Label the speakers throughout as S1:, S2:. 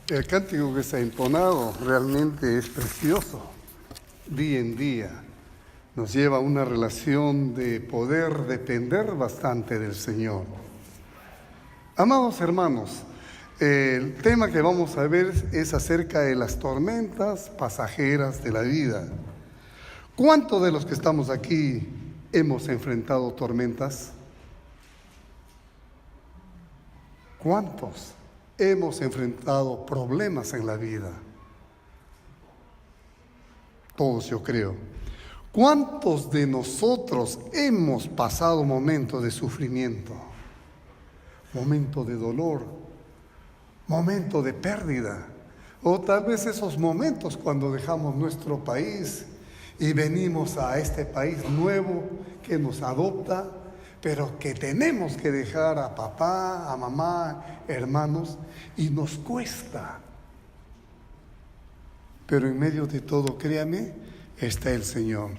S1: El cántico que se ha entonado realmente es precioso. Día en día nos lleva a una relación de poder depender bastante del Señor. Amados hermanos, el tema que vamos a ver es acerca de las tormentas pasajeras de la vida. ¿Cuántos de los que estamos aquí hemos enfrentado tormentas? ¿Cuántos hemos enfrentado problemas en la vida? Todos, yo creo. ¿Cuántos de nosotros hemos pasado momentos de sufrimiento, momentos de dolor, momentos de pérdida? O tal vez esos momentos cuando dejamos nuestro país y venimos a este país nuevo que nos adopta, pero que tenemos que dejar a papá, a mamá, hermanos, y nos cuesta. Pero en medio de todo, créame, está el Señor.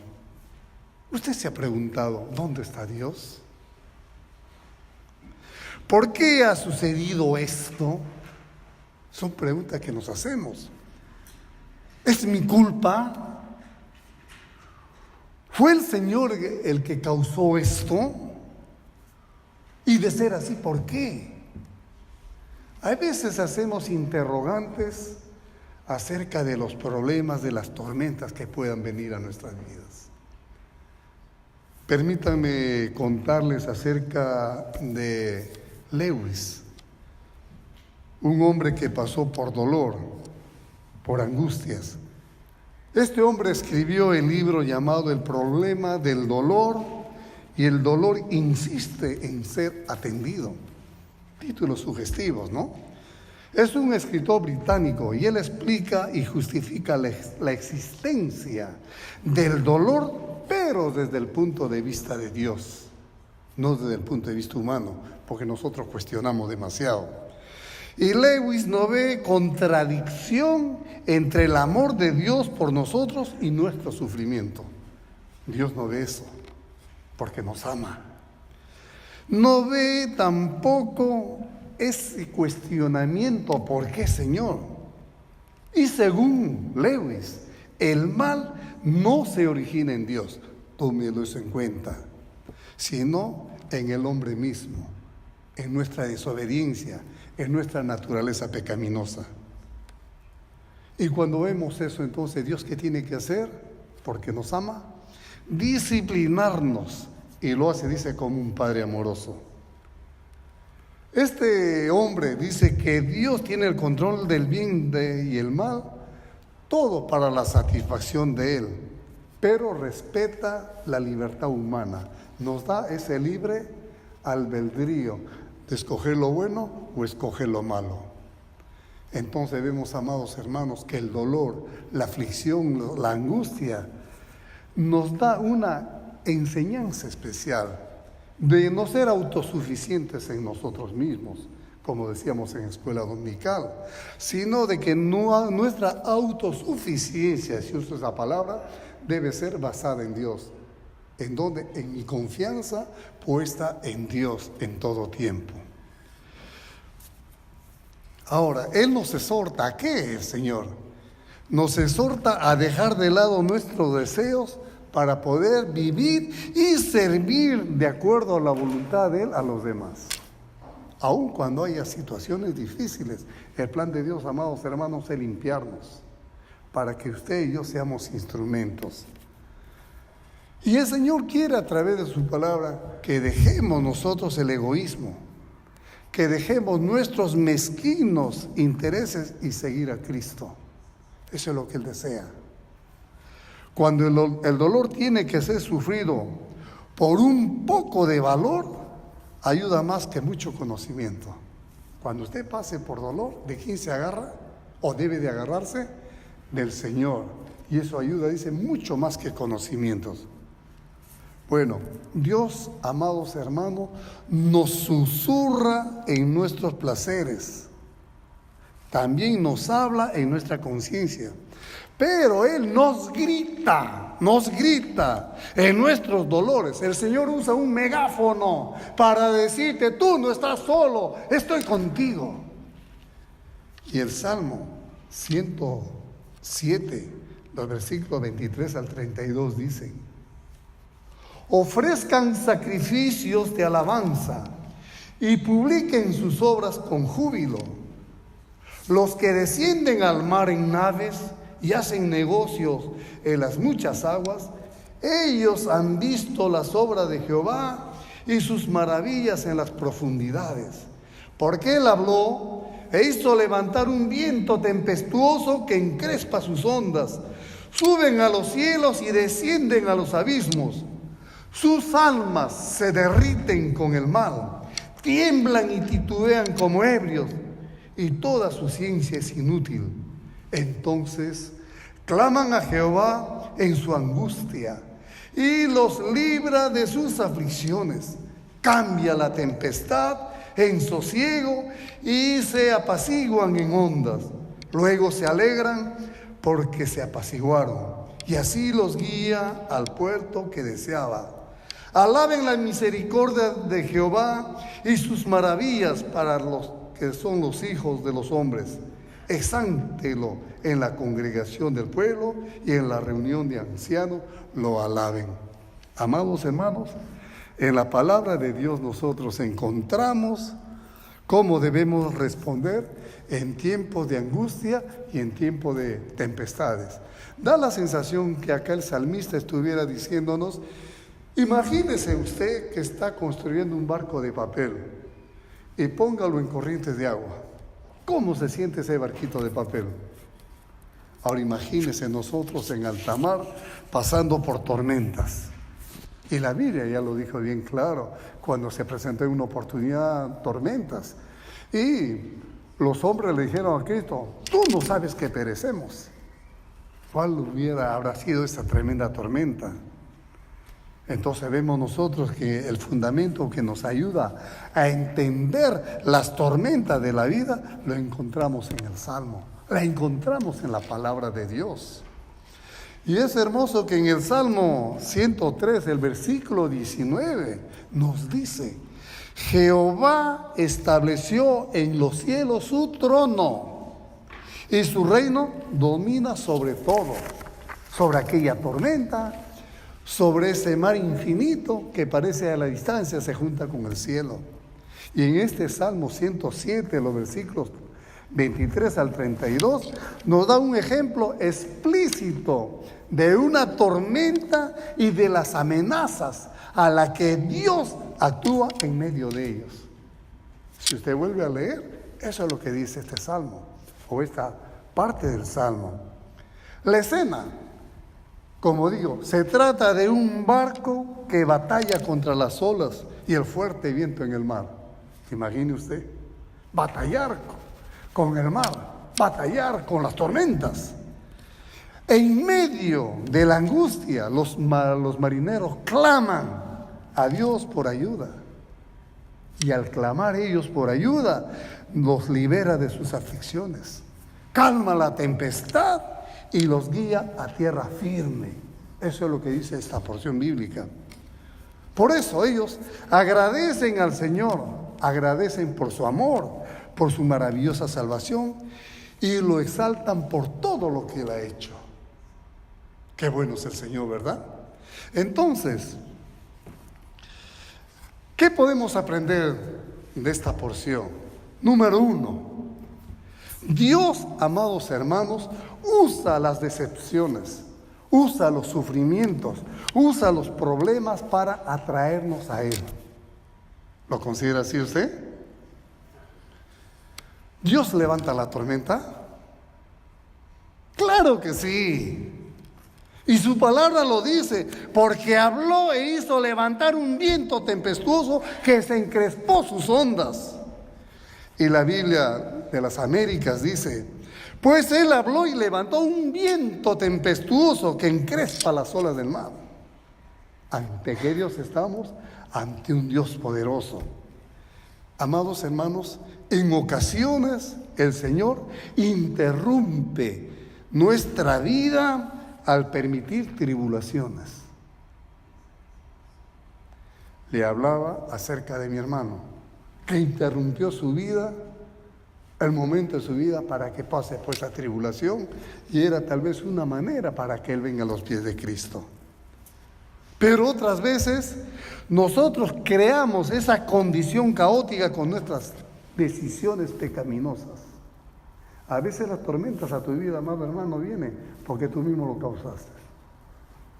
S1: ¿Usted se ha preguntado, ¿dónde está Dios? ¿Por qué ha sucedido esto? Son preguntas que nos hacemos. ¿Es mi culpa? ¿Fue el Señor el que causó esto? Y de ser así, ¿por qué? A veces hacemos interrogantes acerca de los problemas, de las tormentas que puedan venir a nuestras vidas. Permítanme contarles acerca de Lewis, un hombre que pasó por dolor, por angustias. Este hombre escribió el libro llamado El problema del dolor, y el dolor insiste en ser atendido. Títulos sugestivos, ¿no? Es un escritor británico y él explica y justifica la existencia del dolor, pero desde el punto de vista de Dios, no desde el punto de vista humano, porque nosotros cuestionamos demasiado. Y Lewis no ve contradicción entre el amor de Dios por nosotros y nuestro sufrimiento. Dios no ve eso, porque nos ama. No ve tampoco ese cuestionamiento, ¿por qué, Señor? Y según Lewis, el mal no se origina en Dios, tómelo eso en cuenta, sino en el hombre mismo, en nuestra desobediencia, en nuestra naturaleza pecaminosa. Y cuando vemos eso, entonces, ¿Dios qué tiene que hacer? Porque nos ama, disciplinarnos, y lo hace, dice, como un padre amoroso. Este hombre dice que Dios tiene el control del bien y el mal, todo para la satisfacción de Él, pero respeta la libertad humana, nos da ese libre albedrío de escoger lo bueno o escoger lo malo. Entonces vemos, amados hermanos, que el dolor, la aflicción, la angustia nos da una enseñanza especial de no ser autosuficientes en nosotros mismos, como decíamos en escuela dominical, sino de que nuestra autosuficiencia, si uso esa palabra, debe ser basada en Dios. ¿En dónde? En mi confianza puesta en Dios en todo tiempo. Ahora, Él nos exhorta, ¿a qué, Señor? Nos exhorta a dejar de lado nuestros deseos para poder vivir y servir de acuerdo a la voluntad de Él a los demás. Aun cuando haya situaciones difíciles, el plan de Dios, amados hermanos, es limpiarnos, para que usted y yo seamos instrumentos. Y el Señor quiere, a través de su palabra, que dejemos nosotros el egoísmo, que dejemos nuestros mezquinos intereses y seguir a Cristo. Eso es lo que Él desea. Cuando el dolor tiene que ser sufrido por un poco de valor, ayuda más que mucho conocimiento. Cuando usted pase por dolor, ¿de quién se agarra? ¿O debe de agarrarse? Del Señor. Y eso ayuda, dice, mucho más que conocimientos. Bueno, Dios, amados hermanos, nos susurra en nuestros placeres. También nos habla en nuestra conciencia. Pero Él nos grita en nuestros dolores. El Señor usa un megáfono para decirte, tú no estás solo, estoy contigo. Y el Salmo 107, los versículos 23 al 32 dicen: ofrezcan sacrificios de alabanza y publiquen sus obras con júbilo. Los que descienden al mar en naves y hacen negocios en las muchas aguas, ellos han visto las obras de Jehová y sus maravillas en las profundidades. Porque Él habló e hizo levantar un viento tempestuoso que encrespa sus ondas. Suben a los cielos y descienden a los abismos. Sus almas se derriten con el mal, tiemblan y titubean como ebrios, y toda su ciencia es inútil. Entonces claman a Jehová en su angustia y los libra de sus aflicciones. Cambia la tempestad en sosiego y se apaciguan en ondas. Luego se alegran porque se apaciguaron, y así los guía al puerto que deseaba. Alaben la misericordia de Jehová y sus maravillas para los que son los hijos de los hombres. Exáltelo en la congregación del pueblo y en la reunión de ancianos lo alaben. Amados hermanos, en la palabra de Dios nosotros encontramos cómo debemos responder en tiempos de angustia y en tiempos de tempestades. Da la sensación que acá el salmista estuviera diciéndonos: imagínese usted que está construyendo un barco de papel y póngalo en corrientes de agua. ¿Cómo se siente ese barquito de papel? Ahora imagínese nosotros en alta mar pasando por tormentas. Y la Biblia ya lo dijo bien claro, cuando se presentó una oportunidad, tormentas. Y los hombres le dijeron a Cristo: tú no sabes que perecemos. ¿Cuál habrá sido esa tremenda tormenta? Entonces vemos nosotros que el fundamento que nos ayuda a entender las tormentas de la vida lo encontramos en el Salmo, la encontramos en la palabra de Dios. Y es hermoso que en el Salmo 103, el versículo 19, nos dice: Jehová estableció en los cielos su trono y su reino domina sobre todo, sobre aquella tormenta, sobre ese mar infinito que parece a la distancia se junta con el cielo. Y en este Salmo 107, los versículos 23 al 32, nos da un ejemplo explícito de una tormenta y de las amenazas a la que Dios actúa en medio de ellos. Si usted vuelve a leer, eso es lo que dice este Salmo, o esta parte del Salmo. La escena, como digo, se trata de un barco que batalla contra las olas y el fuerte viento en el mar. Imagine usted, batallar con el mar, batallar con las tormentas. En medio de la angustia, los marineros claman a Dios por ayuda. Y al clamar ellos por ayuda, los libera de sus aflicciones. Calma la tempestad y los guía a tierra firme. Eso es lo que dice esta porción bíblica. Por eso ellos agradecen al Señor, agradecen por su amor, por su maravillosa salvación, y lo exaltan por todo lo que Él ha hecho. Qué bueno es el Señor, ¿verdad? Entonces, ¿qué podemos aprender de esta porción? Número 1, Dios, amados hermanos, usa las decepciones, usa los sufrimientos, usa los problemas para atraernos a Él. ¿Lo considera así usted? ¿Dios levanta la tormenta? Claro que sí. Y su palabra lo dice, porque habló e hizo levantar un viento tempestuoso que se encrespó sus ondas. Y la Biblia de las Américas dice: pues Él habló y levantó un viento tempestuoso que encrespa las olas del mar. ¿Ante qué Dios estamos? Ante un Dios poderoso. Amados hermanos, en ocasiones el Señor interrumpe nuestra vida al permitir tribulaciones. Le hablaba acerca de mi hermano, que interrumpió su vida el momento de su vida para que pase por esa tribulación, y era tal vez una manera para que él venga a los pies de Cristo. Pero otras veces nosotros creamos esa condición caótica con nuestras decisiones pecaminosas. A veces las tormentas a tu vida, amado hermano, vienen porque tú mismo lo causaste.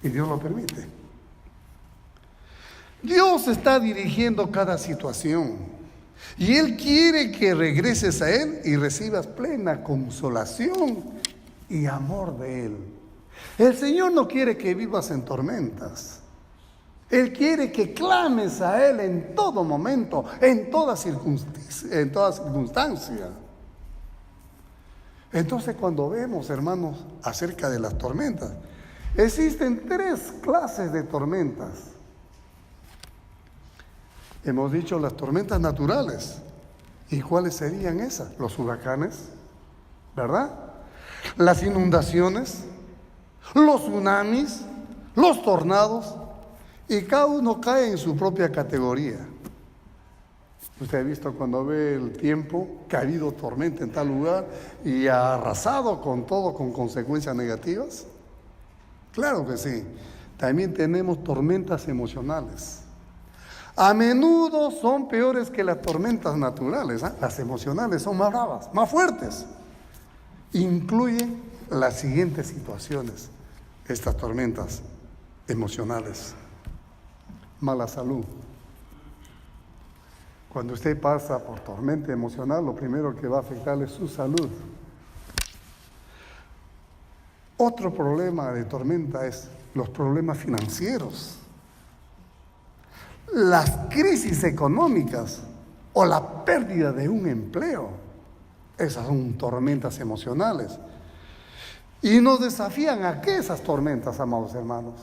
S1: Y Dios lo permite. Dios está dirigiendo cada situación. Y Él quiere que regreses a Él y recibas plena consolación y amor de Él. El Señor no quiere que vivas en tormentas. Él quiere que clames a Él en todo momento, en toda circunstancia. Entonces, cuando vemos, hermanos, acerca de las tormentas, existen 3 clases de tormentas. Hemos dicho las tormentas naturales. ¿Y cuáles serían esas? Los huracanes, ¿verdad? Las inundaciones, los tsunamis, los tornados, y cada uno cae en su propia categoría. Usted ha visto cuando ve el tiempo que ha habido tormenta en tal lugar y ha arrasado con todo, con consecuencias negativas. Claro que sí. También tenemos tormentas emocionales. A menudo son peores que las tormentas naturales, ¿eh? Las emocionales son más bravas, más fuertes. Incluyen las siguientes situaciones, estas tormentas emocionales. Mala salud. Cuando usted pasa por tormenta emocional, lo primero que va a afectarle es su salud. Otro problema de tormenta es los problemas financieros, las crisis económicas o la pérdida de un empleo. Esas son tormentas emocionales. Y nos desafían a qué esas tormentas, amados hermanos,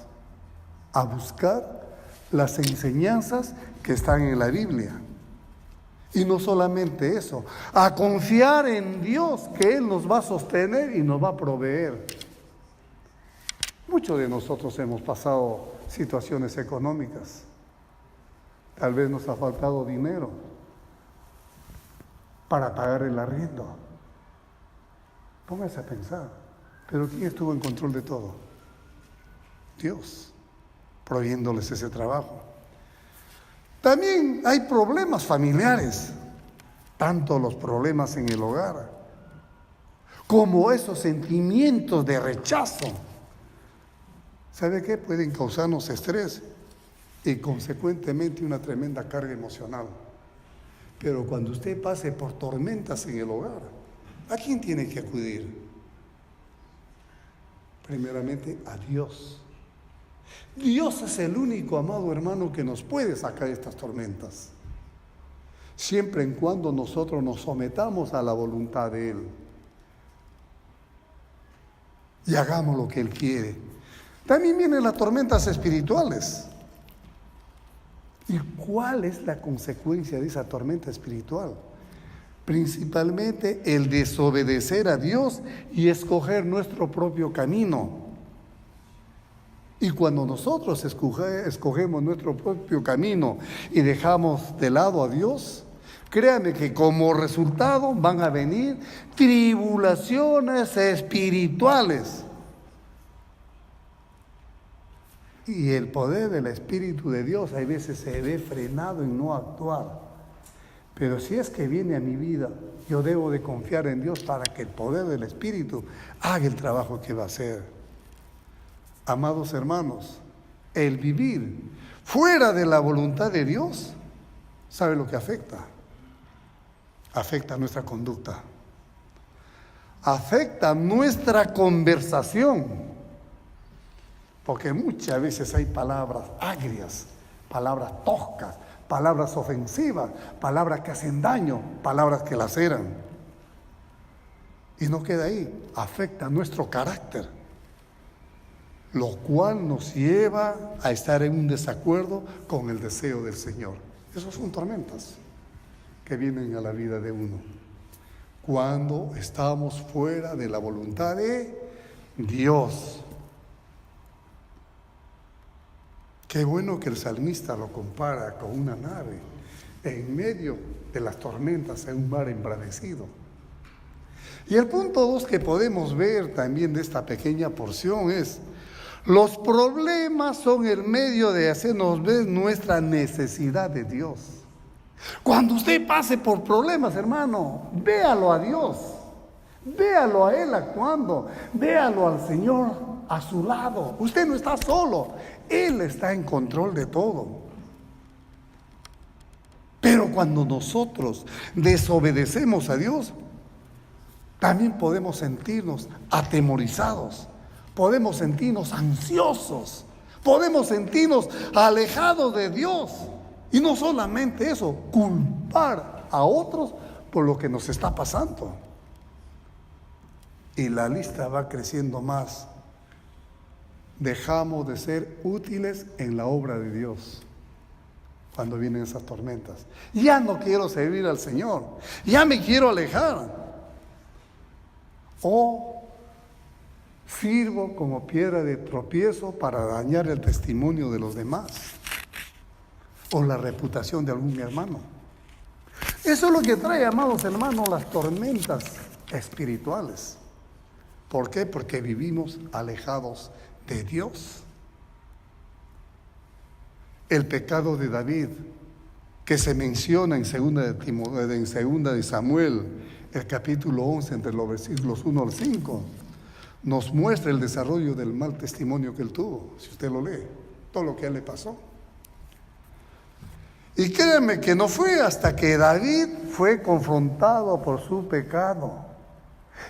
S1: a buscar las enseñanzas que están en la Biblia. Y no solamente eso, a confiar en Dios, que Él nos va a sostener y nos va a proveer. Muchos de nosotros hemos pasado situaciones económicas. Tal vez nos ha faltado dinero para pagar el arriendo. Póngase a pensar, pero ¿quién estuvo en control de todo? Dios, proveyéndoles ese trabajo. También hay problemas familiares, tanto los problemas en el hogar, como esos sentimientos de rechazo. ¿Sabe qué? Pueden causarnos estrés y consecuentemente una tremenda carga emocional. Pero cuando usted pase por tormentas en el hogar, ¿a quién tiene que acudir? Primeramente a Dios. Dios es el único, amado hermano, que nos puede sacar de estas tormentas, siempre en cuando nosotros nos sometamos a la voluntad de Él y hagamos lo que Él quiere. También vienen las tormentas espirituales. ¿Y cuál es la consecuencia de esa tormenta espiritual? Principalmente el desobedecer a Dios y escoger nuestro propio camino. Y cuando nosotros escogemos nuestro propio camino y dejamos de lado a Dios, créanme que como resultado van a venir tribulaciones espirituales. Y el poder del Espíritu de Dios a veces se ve frenado en no actuar. Pero si es que viene a mi vida, yo debo de confiar en Dios para que el poder del Espíritu haga el trabajo que va a hacer. Amados hermanos, el vivir fuera de la voluntad de Dios, ¿sabe lo que afecta? Afecta nuestra conducta, afecta nuestra conversación, porque muchas veces hay palabras agrias, palabras toscas, palabras ofensivas, palabras que hacen daño, palabras que laceran. Y no queda ahí, afecta nuestro carácter, lo cual nos lleva a estar en un desacuerdo con el deseo del Señor. Esas son tormentas que vienen a la vida de uno cuando estamos fuera de la voluntad de Dios. Qué bueno que el salmista lo compara con una nave en medio de las tormentas en un mar embravecido. Y el punto 2 que podemos ver también de esta pequeña porción es: los problemas son el medio de hacernos ver nuestra necesidad de Dios. Cuando usted pase por problemas, hermano, véalo a Dios. Véalo a Él actuando. Véalo al Señor a su lado. Usted no está solo. Él está en control de todo. Pero cuando nosotros desobedecemos a Dios, también podemos sentirnos atemorizados. Podemos sentirnos ansiosos. Podemos sentirnos alejados de Dios. Y no solamente eso, culpar a otros por lo que nos está pasando. Y la lista va creciendo más. Dejamos de ser útiles en la obra de Dios cuando vienen esas tormentas. Ya no quiero servir al Señor. Ya me quiero alejar. O sirvo como piedra de tropiezo para dañar el testimonio de los demás o la reputación de algún hermano. Eso es lo que trae, amados hermanos, las tormentas espirituales. ¿Por qué? Porque vivimos alejados de Dios. El pecado de David, que se menciona en segunda de Samuel, el capítulo 11, entre los versículos 1 al 5, nos muestra el desarrollo del mal testimonio que él tuvo. Si usted lo lee, todo lo que a él le pasó. Y créanme que no fue hasta que David fue confrontado por su pecado.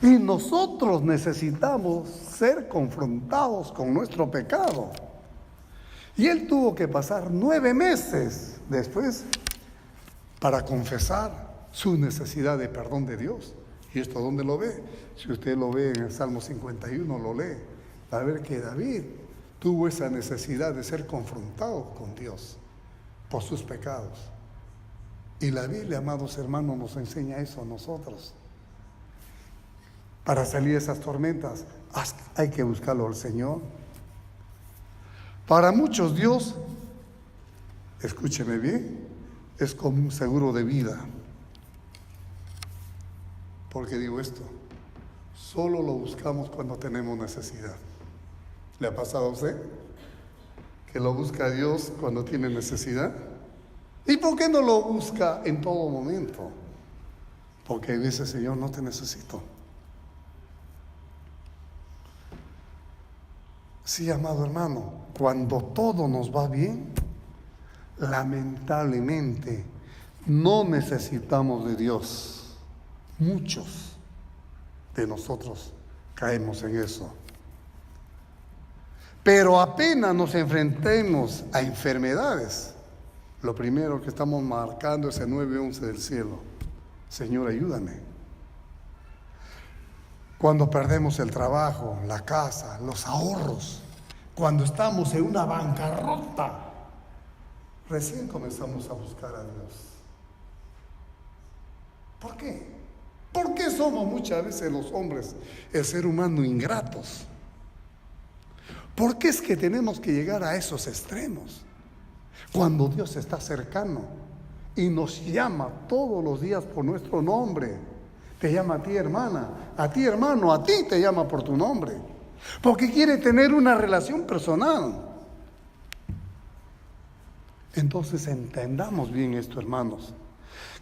S1: Y nosotros necesitamos ser confrontados con nuestro pecado. Y él tuvo que pasar 9 meses después para confesar su necesidad de perdón de Dios. ¿Y esto dónde lo ve? Si usted lo ve en el Salmo 51, lo lee, va a ver que David tuvo esa necesidad de ser confrontado con Dios por sus pecados. Y la Biblia, amados hermanos, nos enseña eso a nosotros. Para salir de esas tormentas hay que buscarlo al Señor. Para muchos Dios, escúcheme bien, es como un seguro de vida. ¿Por qué digo esto? Solo lo buscamos cuando tenemos necesidad. ¿Le ha pasado a usted que lo busca a Dios cuando tiene necesidad? ¿Y por qué no lo busca en todo momento? Porque dice: Señor, no te necesito. Sí, amado hermano, cuando todo nos va bien, lamentablemente no necesitamos de Dios. Muchos de nosotros caemos en eso. Pero apenas nos enfrentemos a enfermedades, lo primero que estamos marcando es el 911 del cielo. Señor, ayúdame. Cuando perdemos el trabajo, la casa, los ahorros, cuando estamos en una bancarrota, recién comenzamos a buscar a Dios. ¿Por qué? ¿Por qué somos muchas veces los hombres, el ser humano, ingratos? ¿Por qué es que tenemos que llegar a esos extremos? Cuando Dios está cercano y nos llama todos los días por nuestro nombre. Te llama a ti, hermana, a ti, hermano, a ti te llama por tu nombre. Porque quiere tener una relación personal. Entonces entendamos bien esto, hermanos.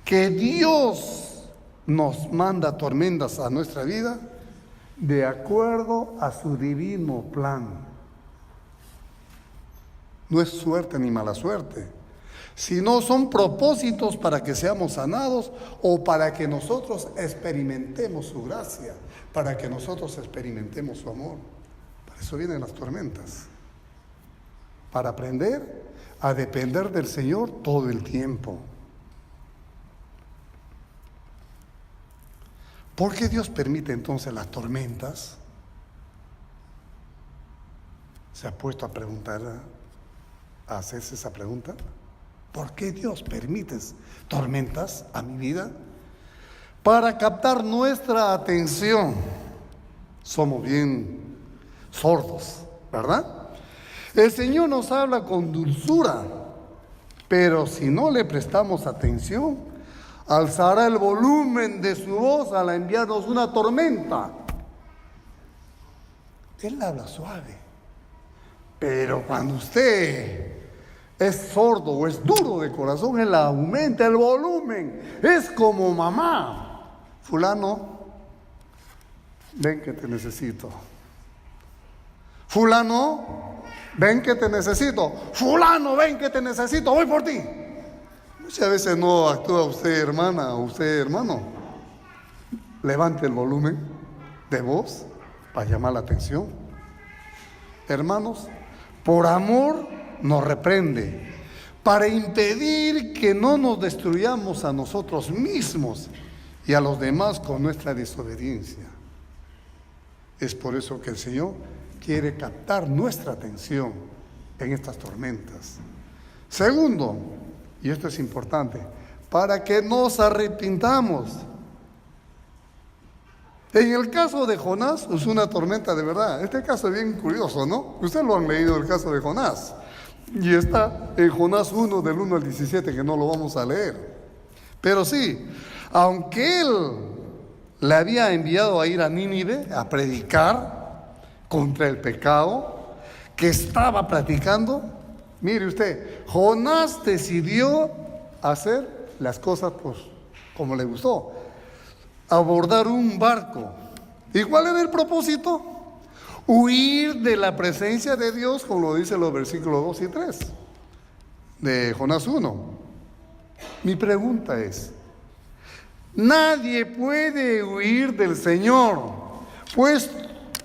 S1: Que Dios nos manda tormentas a nuestra vida de acuerdo a su divino plan. No es suerte ni mala suerte, sino son propósitos para que seamos sanados o para que nosotros experimentemos su gracia, para que nosotros experimentemos su amor. Para eso vienen las tormentas, para aprender a depender del Señor todo el tiempo. ¿Por qué Dios permite entonces las tormentas? ¿Se ha puesto a preguntar, a hacerse esa pregunta? ¿Por qué Dios permite tormentas a mi vida? Para captar nuestra atención. Somos bien sordos, ¿verdad? El Señor nos habla con dulzura, pero si no le prestamos atención, alzará el volumen de su voz al enviarnos una tormenta. Él habla suave. Pero cuando usted es sordo o es duro de corazón, Él aumenta el volumen. Es como mamá. Fulano, ven que te necesito. Fulano, ven que te necesito. Fulano, ven que te necesito. Voy por ti. Muchas veces no actúa usted, hermana, o usted, hermano. Levante el volumen de voz para llamar la atención. Hermanos, por amor nos reprende, para impedir que no nos destruyamos a nosotros mismos y a los demás con nuestra desobediencia. Es por eso que el Señor quiere captar nuestra atención en estas tormentas. Segundo, y esto es importante, para que nos arrepintamos. En el caso de Jonás, es una tormenta de verdad. Este caso es bien curioso, ¿no? Ustedes lo han leído, el caso de Jonás. Y está en Jonás 1, del 1 al 17, que no lo vamos a leer. Pero sí, aunque él le había enviado a ir a Nínive a predicar contra el pecado que estaba practicando, mire usted, Jonás decidió hacer las cosas pues como le gustó, abordar un barco. ¿Y cuál era el propósito? Huir de la presencia de Dios, como lo dicen los versículos 2 y 3 de Jonás 1. Mi pregunta es, nadie puede huir del Señor, pues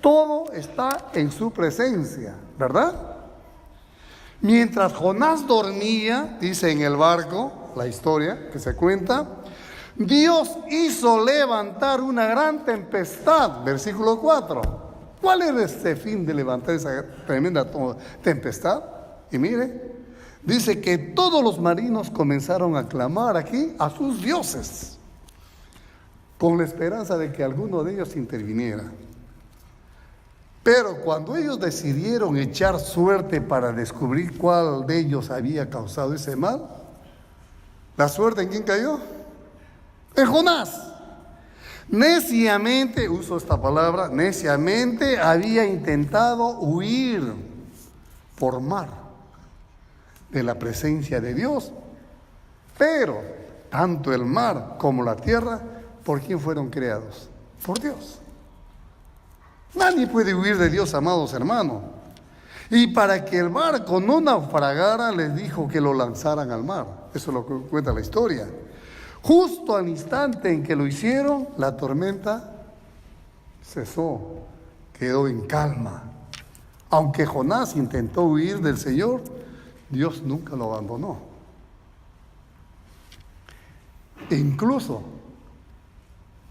S1: todo está en su presencia, ¿verdad? Mientras Jonás dormía, dice en el barco, la historia que se cuenta, Dios hizo levantar una gran tempestad, versículo 4. ¿Cuál era este fin de levantar esa tremenda tempestad? Y mire, dice que todos los marinos comenzaron a clamar aquí a sus dioses, con la esperanza de que alguno de ellos interviniera. Pero cuando ellos decidieron echar suerte para descubrir cuál de ellos había causado ese mal, ¿la suerte en quién cayó? En Jonás. Neciamente, uso esta palabra, neciamente había intentado huir por mar de la presencia de Dios. Pero tanto el mar como la tierra, ¿por quién fueron creados? Por Dios. Nadie puede huir de Dios, amados hermanos. Y para que el barco no naufragara, les dijo que lo lanzaran al mar. Eso es lo que cuenta la historia. Justo al instante en que lo hicieron, la tormenta cesó, quedó en calma. Aunque Jonás intentó huir del Señor, Dios nunca lo abandonó. E incluso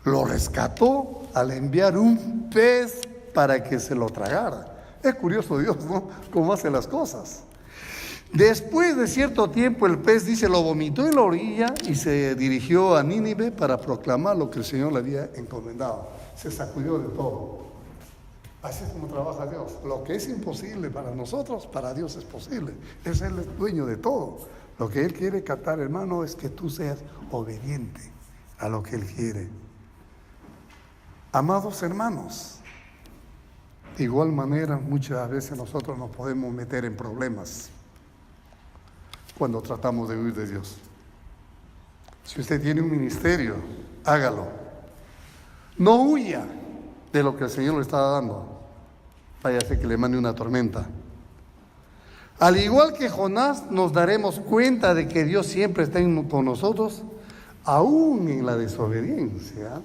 S1: lo rescató al enviar un pez para que se lo tragara. Es curioso Dios, ¿no? Cómo hace las cosas. Después de cierto tiempo el pez, dice, lo vomitó en la orilla y se dirigió a Nínive para proclamar lo que el Señor le había encomendado. Se sacudió de todo. Así es como trabaja Dios. Lo que es imposible para nosotros, para Dios es posible. Es Él el dueño de todo. Lo que Él quiere captar, hermano, es que tú seas obediente a lo que Él quiere. Amados hermanos, de igual manera muchas veces nosotros nos podemos meter en problemas cuando tratamos de huir de Dios. Si usted tiene un ministerio, hágalo. No huya de lo que el Señor le está dando. Vaya a ser que le mande una tormenta. Al igual que Jonás, nos daremos cuenta de que Dios siempre está con nosotros, aún en la desobediencia,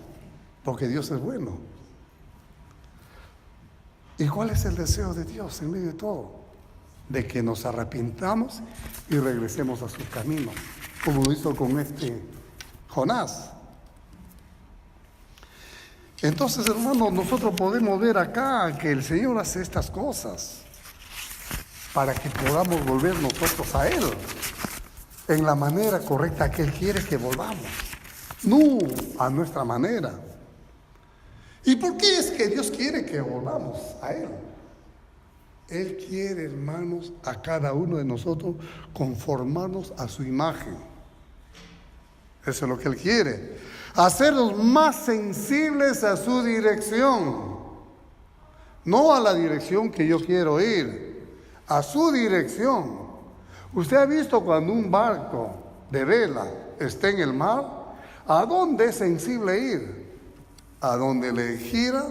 S1: porque Dios es bueno. ¿Y cuál es el deseo de Dios en medio de todo? De que nos arrepintamos y regresemos a su camino, como lo hizo con este Jonás. Entonces, hermanos, nosotros podemos ver acá que el Señor hace estas cosas para que podamos volver nosotros a Él en la manera correcta que Él quiere que volvamos, no a nuestra manera. ¿Y por qué es que Dios quiere que volvamos a Él? Él quiere, hermanos, a cada uno de nosotros conformarnos a su imagen. Eso es lo que Él quiere. Hacernos más sensibles a su dirección. No a la dirección que yo quiero ir, a su dirección. ¿Usted ha visto cuando un barco de vela está en el mar? ¿A dónde es sensible ir? A donde le gira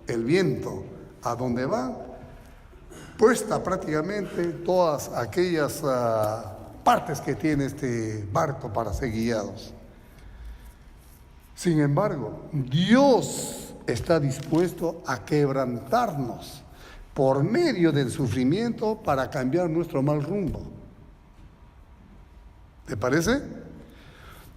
S1: el viento, a donde va puesta prácticamente todas aquellas partes que tiene este barco para ser guiados. Sin embargo, Dios está dispuesto a quebrantarnos por medio del sufrimiento para cambiar nuestro mal rumbo. ¿Te parece?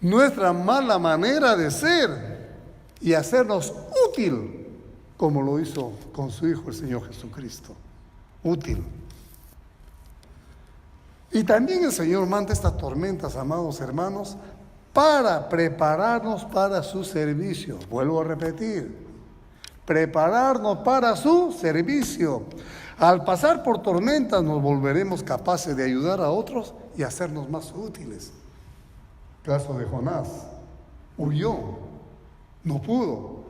S1: Nuestra mala manera de ser y hacernos útil, como lo hizo con su Hijo el Señor Jesucristo. Útil. Y también el Señor manda estas tormentas, amados hermanos, para prepararnos para su servicio. Vuelvo a repetir, prepararnos para su servicio. Al pasar por tormentas nos volveremos capaces de ayudar a otros y hacernos más útiles. Caso de Jonás, huyó, no pudo,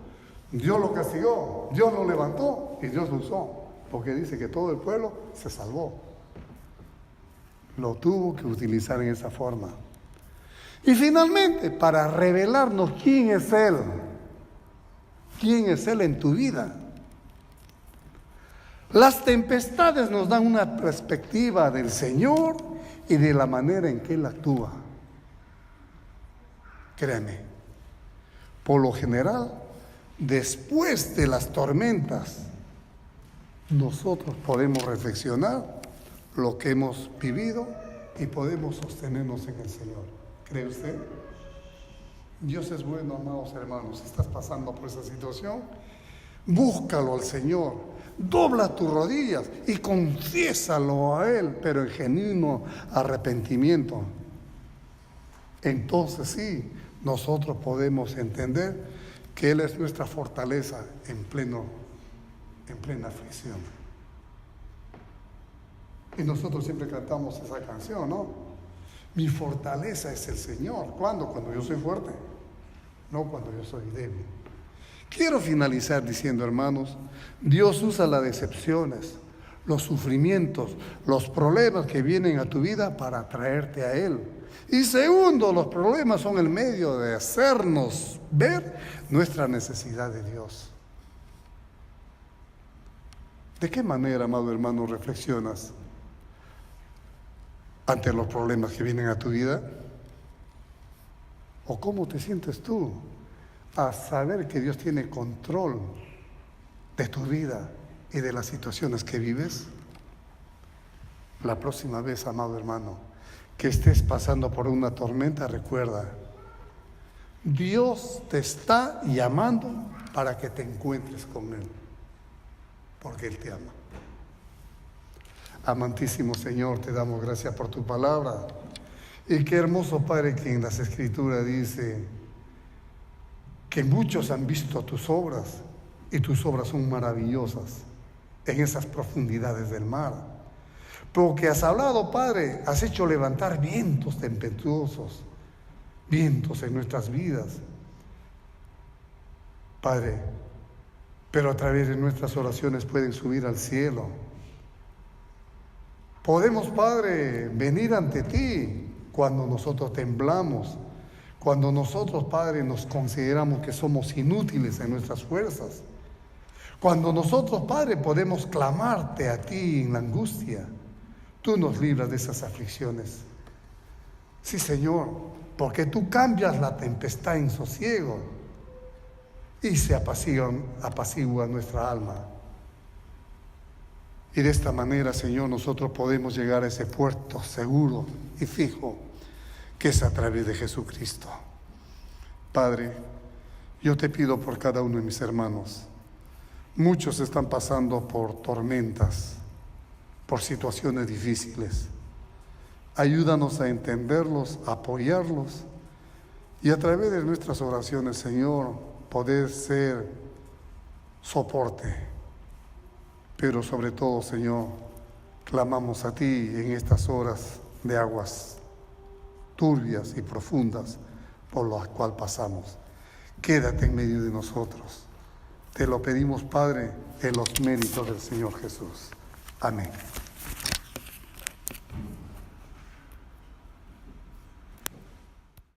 S1: Dios lo castigó, Dios lo levantó y Dios lo usó, porque dice que todo el pueblo se salvó. Lo tuvo que utilizar en esa forma. Y finalmente, para revelarnos quién es Él en tu vida. Las tempestades nos dan una perspectiva del Señor y de la manera en que Él actúa. Créeme, por lo general, después de las tormentas, nosotros podemos reflexionar lo que hemos vivido y podemos sostenernos en el Señor. ¿Cree usted? Dios es bueno, amados hermanos. Si estás pasando por esa situación, búscalo al Señor, dobla tus rodillas y confiésalo a Él, pero en genuino arrepentimiento. Entonces sí, nosotros podemos entender que Él es nuestra fortaleza en plena aflicción. Y nosotros siempre cantamos esa canción, ¿no? Mi fortaleza es el Señor. ¿Cuándo? Cuando yo soy fuerte, no cuando yo soy débil. Quiero finalizar diciendo, hermanos, Dios usa las decepciones, los sufrimientos, los problemas que vienen a tu vida para atraerte a Él. Y segundo, los problemas son el medio de hacernos ver nuestra necesidad de Dios. ¿De qué manera, amado hermano, reflexionas ante los problemas que vienen a tu vida? ¿O cómo te sientes tú a saber que Dios tiene control de tu vida y de las situaciones que vives? La próxima vez, amado hermano, que estés pasando por una tormenta, recuerda, Dios te está llamando para que te encuentres con Él, porque Él te ama. Amantísimo Señor, te damos gracias por tu palabra. Y qué hermoso, Padre, que en las Escrituras dice que muchos han visto tus obras y tus obras son maravillosas en esas profundidades del mar. Porque has hablado, Padre, has hecho levantar vientos tempestuosos, vientos en nuestras vidas, Padre, pero a través de nuestras oraciones pueden subir al cielo. Podemos, Padre, venir ante ti cuando nosotros temblamos, cuando nosotros, Padre, nos consideramos que somos inútiles en nuestras fuerzas, cuando nosotros, Padre, podemos clamarte a ti en la angustia. Tú nos libras de esas aflicciones. Sí, Señor, porque tú cambias la tempestad en sosiego y se apacigua nuestra alma. Y de esta manera, Señor, nosotros podemos llegar a ese puerto seguro y fijo que es a través de Jesucristo. Padre, yo te pido por cada uno de mis hermanos. Muchos están pasando por tormentas, por situaciones difíciles. Ayúdanos a entenderlos, a apoyarlos y a través de nuestras oraciones, Señor, poder ser soporte. Pero sobre todo, Señor, clamamos a ti en estas horas de aguas turbias y profundas por la cual pasamos. Quédate en medio de nosotros. Te lo pedimos, Padre, en los méritos del Señor Jesús. Amén.